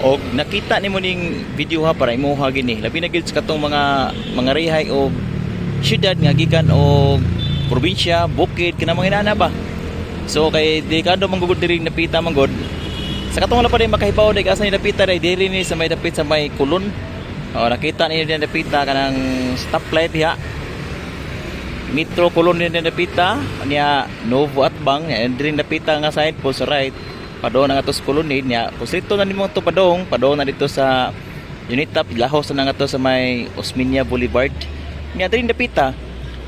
Og nakita nimo ning video ha para imuha gini. Labi na gyud sa katong mga rehay o syudad nga gikan og probinsya, bukid kana mga inana ba. So kay delikado manggugod diri napita manggod. Sa katong wala pa din makahibaw dai asa ni napita diri ni sa may dapit sa may kulon. O nakita ni napita kanang stoplight diha. Metro kulon ni napita niya Novo Atbang diri napita nga side po sa right. Padong na atos kulon niya. Kusito na nimo to padong na dito sa Unitap lahos na nga to sa may Osmeña Boulevard. Niya diri napita.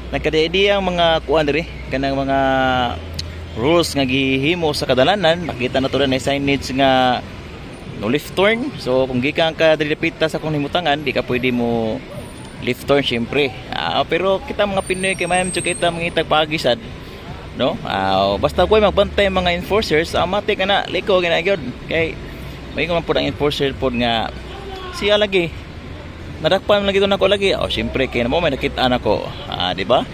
Nagkadaidi ang mga kuan diri kanang mga rules nga gihimo sa kadalanan. Makita na to na signage nga no left turn. So kung gikan ka diri napita sa kung himutangan, di ka pwede mo left turn syempre. Pero kita mga Pinoy kay mayam kita mangitag pagisad, no? Basta ko magbantay mga enforcers, matik na liko ginagyod. Kay may man pud ang enforcer pod nga siya lagi nadakpan lagi to nako lagi. Syempre kay mo may nakita nako, di ba?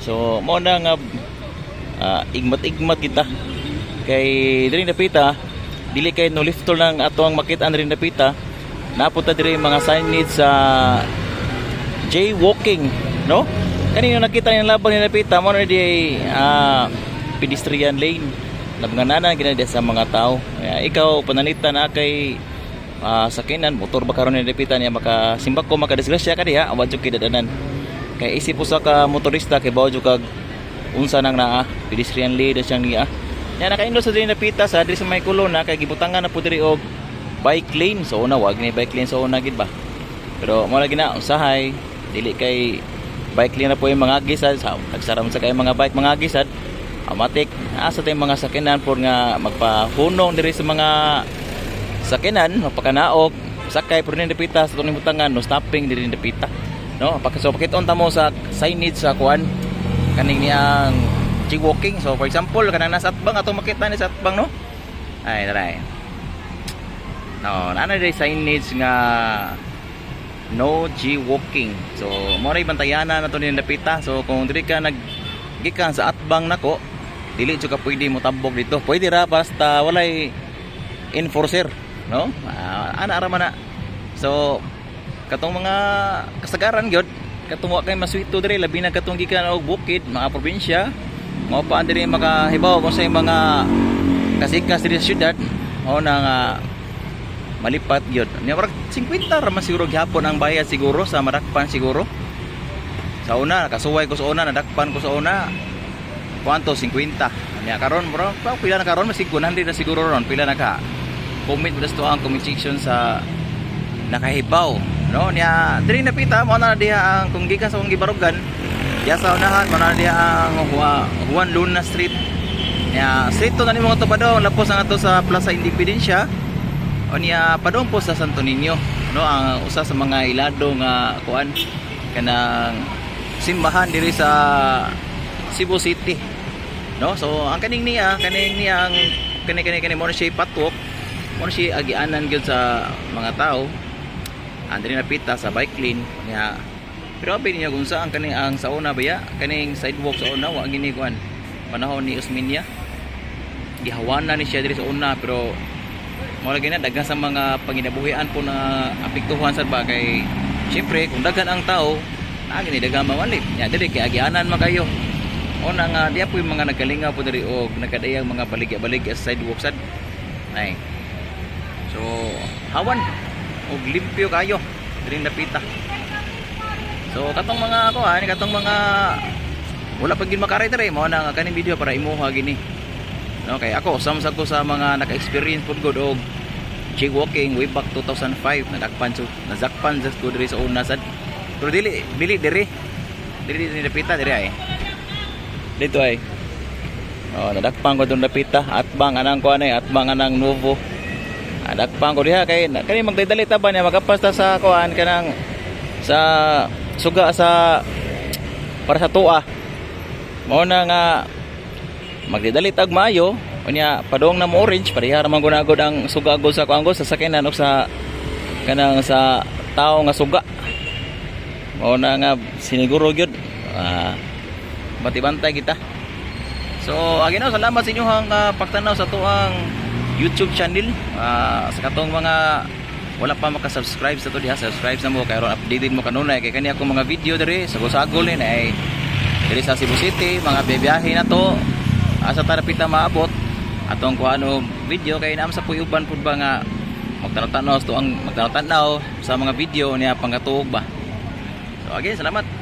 So mo na nga igmat-igmat kita. Kay diri napita dili kay no left turn lang ato ang makita diri napita. Napunta diri mga signage sa jaywalking, no? Kanino nakita ni labang ni napita mo na di pedestrian lane. Labnganan ginadi sa mga tao. Ikaw pananita na kay sakinan motor ba karon ni napita niya makasimbak ko makadisgrasya ka diha awad jud kidadanan. Kay isip usa ka motorista kay bawo jud kag unsa nang naa pedestrian lane siyang niya. Nya nakainlo sa diri napita sa diri sa may kulona kay gibutangan na pud diri og bike lane. So una wag ni bike lane sa una gid ba. Pero mo lagi na usahay dili kay bike lane na po yung mga gisad nagsaram sa kay mga bike mga gisad amatik asa tay mga sakinan por nga magpahunong diri sa mga sakinan magpakanaog sakay por ni napita sa tuning butangan no stopping diri napita no so pakiton ta mo sa signage sa kuan kaning niyang jaywalking. So for example kanang nasa atbang ato makita ni sa atbang no ay daray no ana diri signage nga no jaywalking. So mo ray bantayanan nato ni napita. So kung diri ka naggikan sa atbang nako dili jud ka pwede mo tabog dito. Pwede ra basta walay enforcer, no? Ana ra man na. So katong mga kasagaran gyud katong wa kay maswito diri labi na katong gikan og bukid mga probinsya mao pa diri makahibaw kung sa mga kasikas diri sa syudad o na nga malipat gyud. Nya marag 50 ra man siguro gyapon ang bayad siguro sa madakpan siguro. Sa una nakasuway ko sa una nadakpan ko sa una. Kuanto 50. Nya karon bro, pila na karon mas 100 na siguro ron. Pila na ka. Comment mo dasto ang comment section sa nakahibaw, no? Nya diri napita mo na diha ang kung gikan sa kung gibarugan. Diya sa unahan mo na diha ang Juan Luna Street. Nya street to na nimo to padong lapos na to sa Plaza Independencia. O niya padong po sa Santo Niño, no, ang usa sa mga ilado nga kuan kanang simbahan diri sa Cebu City, no. So ang kaning niya ang kani mo siya patok mo siya agianan gyud sa mga tao andiri napita sa bike lane niya. Pero abi niya kung saan kaning ang sa una baya kaning sidewalk sa una wa gini kuan panahon ni Osmeña gihawanan ni siya diri sa una. Pero mo lagi na daghan sa mga panginabuhian po na apektuhan sa bagay. Syempre kung daghan ang tao gini daghan mawalip nya diri kay agianan man kayo o na nga diya po yung mga nagalingaw po diri og nagkadayang mga baligya-baligya sa sidewalk sad ay. So hawan og limpyo kayo diri napita. So katong mga katong mga wala pa gid makaray diri mo na nga kaning video para imuha gini. No, kay ako samsag ko sa mga naka-experience pud gud og jaywalking way back 2005 nadakpan sa ko diri sa una sad. Pero dili diri napita diri ay. Dito ay. Nadakpan ko dun napita atbang anang kuan ay atbang anang Novo. Nadakpan ko diha kay kani magdadali ta ba niya magapasta sa kuan kanang sa suga sa para sa tuwa. Mao na nga magdidali tag maayo unya padong na mo orange pareha ra man gunagod ang sugagod sa kuanggo sa sakinan o sa kanang sa tao nga suga. Mao na nga siniguro gyud bantay kita. So aginaw salamat sa inyong pagtanaw sa tuang YouTube channel. Sa katong mga wala pa maka-subscribe sa to diha, subscribe na mo kay ron updated mo kanunay kay kani akong mga video diri sa Sagol ni ay diri sa Cebu City, mga biyahe na to asa tarapita maabot atong kuano video kay naam sa puyuban pud ba nga magtanaw-tanaw sa mga video niya pangatuog ba. So again, salamat.